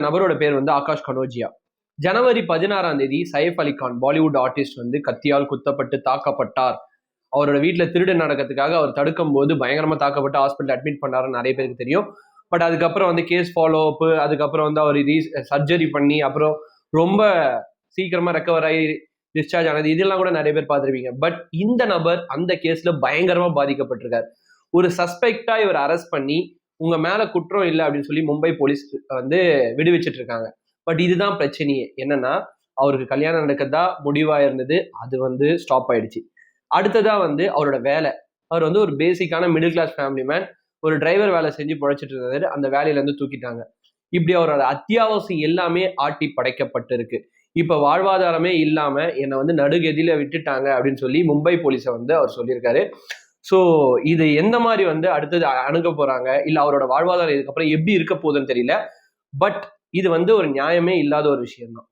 நபரோட பேர் வந்து ஆகாஷ் கனோஜியா. ஜனவரி 16ஆம் தேதி சைஃப் அலி கான் பாலிவுட் ஆர்டிஸ்ட் வந்து கத்தியால் குத்தப்பட்டு தாக்கப்பட்டார். அவரோட வீட்டுல திருடு நடக்கிறதுக்காக அவர் தடுக்கும் போது பயங்கரமா தாக்கப்பட்டு ஹாஸ்பிட்டல் அட்மிட் பண்ணாருன்னு நிறைய பேருக்கு தெரியும். பட் அதுக்கப்புறம் வந்து கேஸ் ஃபாலோ அப், அதுக்கப்புறம் வந்து அவர் சர்ஜரி பண்ணி அப்புறம் ரொம்ப சீக்கிரமா ரெக்கவர் ஆகி டிஸ்சார்ஜ் ஆனது, இதெல்லாம் கூட நிறைய பேர் பார்த்துருப்பீங்க. பட் இந்த நபர் அந்த கேஸ்ல பயங்கரமா பாதிக்கப்பட்டிருக்காரு. ஒரு சஸ்பெக்டா இவர் அரெஸ்ட் பண்ணி உங்க மேல குற்றம் இல்லை அப்படின்னு சொல்லி மும்பை போலீஸ் வந்து விடுவிச்சிட்டு இருக்காங்க. பட் இதுதான் பிரச்சனையே. என்னன்னா, அவருக்கு கல்யாணம் நடக்கதா முடிவா இருந்தது, அது வந்து ஸ்டாப் ஆயிடுச்சு. அடுத்ததா வந்து அவரோட வேலை. அவர் வந்து ஒரு பேசிக்கான மிடில் கிளாஸ் ஃபேமிலி மேன், ஒரு டிரைவர் வேலை செஞ்சு பொழைச்சிட்டு இருந்தாரு. அந்த வேலையில இருந்து தூக்கிட்டாங்க. இப்படி அவரோட அத்தியாவசியம் எல்லாமே ஆட்டி படைக்கப்பட்டு இருக்கு. இப்ப வாழ்வாதாரமே இல்லாம என்னை வந்து நடுகெதில விட்டுட்டாங்க அப்படின்னு சொல்லி மும்பை போலீஸை வந்து அவர் சொல்லியிருக்காரு. ஸோ இது எந்த மாதிரி வந்து அடுத்தது அணுக போறாங்க, இல்ல அவரோட வாழ்வாதாரம் இதுக்கப்புறம் எப்படி இருக்க போகுதுன்னு தெரியல. பட் இது வந்து ஒரு நியாயமே இல்லாத ஒரு விஷயம் தான்.